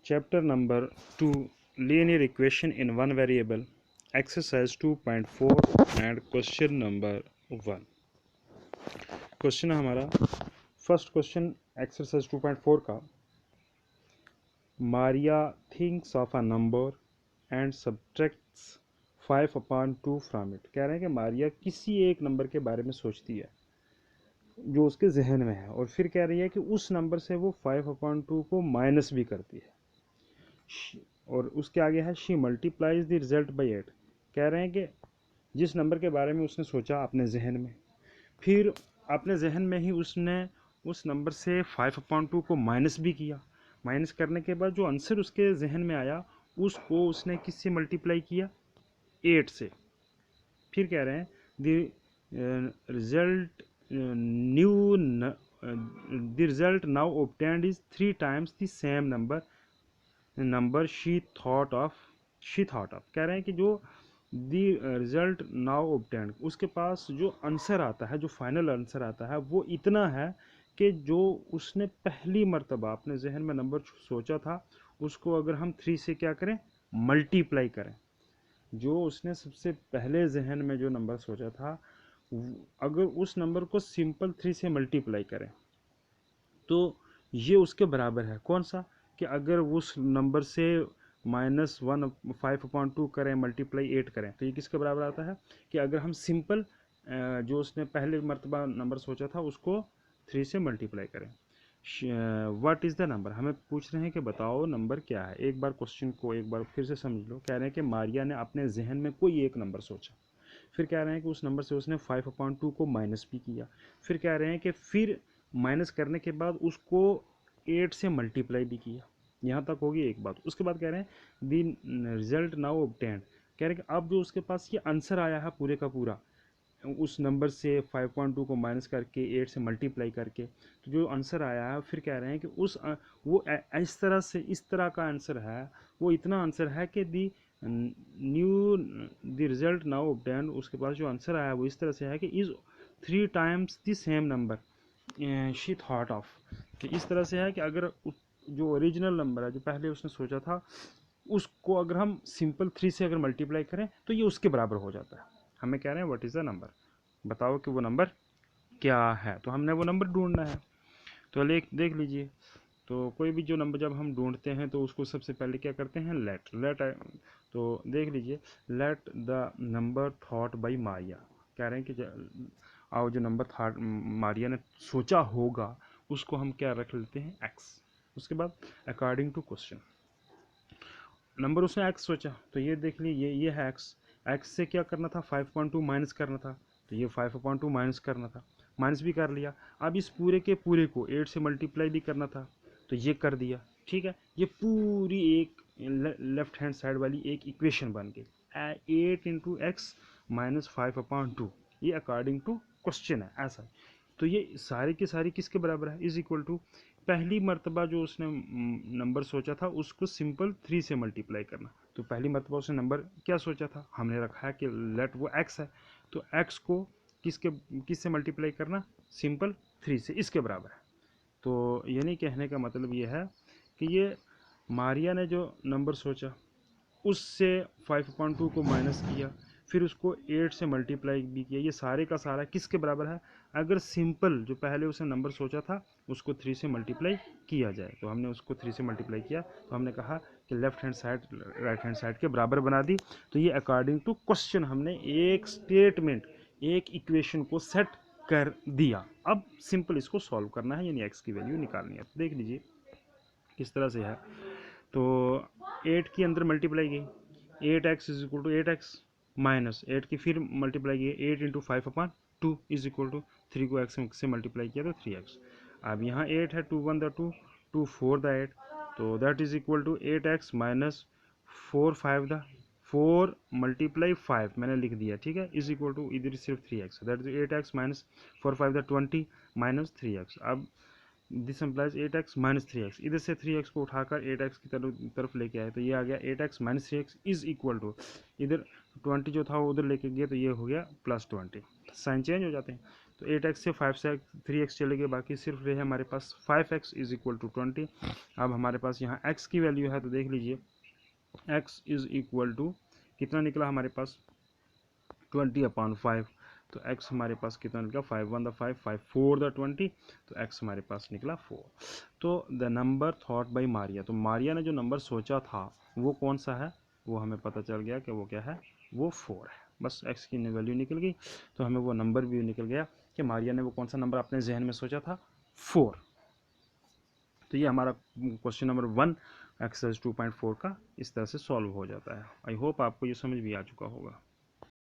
Chapter number 2, Linear Equation in One Variable, Exercise 2.4 and question number 1. Question है हमारा first question exercise 2.4 का। Maria thinks of a number and subtracts 5/2 from it. कह रहे हैं कि मारिया किसी एक नंबर के बारे में सोचती है जो उसके जहन में है, और फिर कह रही है कि उस नंबर से वो 5/2 को माइनस भी करती है। और उसके आगे है she multiplies the result by 8। कह रहे हैं कि जिस नंबर के बारे में उसने सोचा अपने जहन में, फिर अपने जहन में ही उसने उस नंबर से 5/2 को माइनस भी किया। माइनस करने के बाद जो आंसर उसके जहन में आया उसको उसने किससे मल्टीप्लाई किया? 8 से। फिर कह रहे हैं the result now obtained is 3 times the same number she thought of. कह रहे हैं कि जो दी रिजल्ट नाउ ऑब्टेन्ड, उसके पास जो आंसर आता है, जो फाइनल आंसर आता है, वो इतना है कि जो उसने पहली मर्तबा अपने जहन में नंबर सोचा था उसको अगर हम 3 से क्या करें? मल्टीप्लाई करें। जो उसने सबसे पहले जहन में जो नंबर सोचा था, अगर उस नंबर को सिंपल 3 से मल्टीप्लाई करें तो ये उसके बराबर है। कौन सा? कि अगर उस नंबर से -1 5/2 करें, मल्टीप्लाई 8 करें, तो ये किसके बराबर आता है? कि अगर हम सिंपल जो उसने पहले मर्तबा नंबर सोचा था उसको 3 से मल्टीप्लाई करें। What is the number? हमें पूछ रहे हैं कि बताओ नंबर क्या है। एक बार क्वेश्चन को एक बार फिर से समझ लो। कह रहे हैं कि मारिया ने अपने जहन में कोई एक नंबर सोचा, फिर कह रहे हैं कि उस नंबर से उसने 5/2 को माइनस भी किया, फिर कह रहे हैं कि फिर माइनस करने के बाद उसको 8 से मल्टीप्लाई भी किया। यहाँ तक होगी एक बात। उसके बाद कह रहे हैं दी रिजल्ट नाउ ऑब्टेन्ड। कह रहे हैं कि अब जो उसके पास ये आंसर आया है पूरे का पूरा, उस नंबर से 5/2 को माइनस करके 8 से मल्टीप्लाई करके, तो जो आंसर आया है, फिर कह रहे हैं कि वो इस तरह से, इस तरह का आंसर है, वो इतना आंसर है कि द रिजल्ट नाउ ऑब्टेन्ड, उसके पास जो आंसर आया है वो इस तरह से है कि is 3 times the same number she thought of. कि इस तरह से है कि अगर जो ओरिजिनल नंबर है, जो पहले उसने सोचा था, उसको अगर हम सिंपल 3 से अगर मल्टीप्लाई करें तो ये उसके बराबर हो जाता है। हमें कह रहे हैं व्हाट इज़ द नंबर, बताओ कि वो नंबर क्या है। तो हमने वो नंबर ढूंढना है। तो देख लीजिए, तो कोई भी जो नंबर जब हम ढूंढते हैं तो उसको सबसे पहले क्या करते हैं? लेट। तो देख लीजिए, let the number thought by Maria. कह रहे हैं कि आओ जो नंबर थॉट मारिया ने सोचा होगा उसको हम क्या रख लेते हैं? एक्स। उसके बाद अकॉर्डिंग टू क्वेश्चन, नंबर उसने एक्स सोचा, तो ये देख लीजिए, ये है एक्स। एक्स से क्या करना था? 5/2 माइनस करना था, तो ये 5/2 माइनस करना था, माइनस भी कर लिया। अब इस पूरे के पूरे को 8 से मल्टीप्लाई भी करना था, तो ये कर दिया। ठीक है, ये पूरी एक लेफ्ट हैंड साइड वाली एक इक्वेशन बन गई, 8 × x - 5/2। ये अकॉर्डिंग टू क्वेश्चन है, ऐसा। तो ये सारी की सारी किसके बराबर है? इज इक्वल टू पहली मर्तबा जो उसने नंबर सोचा था उसको सिंपल 3 से मल्टीप्लाई करना। तो पहली मर्तबा उसने नंबर क्या सोचा था? हमने रखा है कि लेट वो एक्स है, तो एक्स को किससे मल्टीप्लाई करना? सिंपल 3 से, इसके बराबर है। तो यानी कहने का मतलब ये है कि ये मारिया ने जो नंबर सोचा उससे 5/2 को माइनस किया, फिर उसको 8 से मल्टीप्लाई भी किया। ये सारे का सारा किसके बराबर है? अगर सिंपल जो पहले उसने नंबर सोचा था उसको 3 से मल्टीप्लाई किया जाए, तो हमने उसको 3 से मल्टीप्लाई किया, तो हमने कहा कि left hand side right hand side के बराबर बना दी। तो ये अकॉर्डिंग टू क्वेश्चन हमने एक स्टेटमेंट, एक इक्वेशन को सेट कर दिया। अब सिंपल इसको सॉल्व करना है, यानी एक्स की वैल्यू निकालनी है। तो देख लीजिए किस तरह से है। तो 8 की अंदर मल्टीप्लाई गई, 8x is equal to 8x minus 8 की फिर मल्टीप्लाई की 8 × 5/2 इज इक्वल टू 3 को x से मल्टीप्लाई किया तो 3x। अब यहाँ 8 है, 2 1 द 2, 2 4 द 8, तो that is equal to 8x minus 4 5 द 4 मल्टीप्लाई 5 मैंने लिख दिया, ठीक है, इज इक्वल टू इधर सिर्फ 3x, that is 8x minus 4 5 the 20 minus 3x। अब this implies 8x minus 3x, इधर से 3x को उठाकर 8x की तरफ लेके आए, तो ये आ गया 8x minus 3x is equal to, इधर 20 जो था वो उधर लेके गए तो ये हो गया +20, साइन चेंज हो जाते हैं। तो 8x से 5 से 3x चले गए, बाकी सिर्फ रहे हमारे पास 5x इज इक्वल टू 20। अब हमारे पास यहाँ x की वैल्यू है, तो देख लीजिए x इज इक्वल टू कितना निकला हमारे पास 20/5। तो x हमारे पास कितना निकला 5 1 द 5 5 4 द 20, तो x हमारे पास निकला 4। तो the number thought by Maria, तो मारिया ने जो नंबर सोचा था वो कौन सा है, वो हमें पता चल गया कि वो क्या है, वो 4 है। बस x की वैल्यू निकल गई, तो हमें वो नंबर भी निकल गया कि मारिया ने वो कौन सा नंबर अपने जहन में सोचा था, 4। तो ये हमारा क्वेश्चन नंबर 1 एक्सरसाइज 2.4 का इस तरह से सॉल्व हो जाता है। आई होप आपको ये समझ भी आ चुका होगा।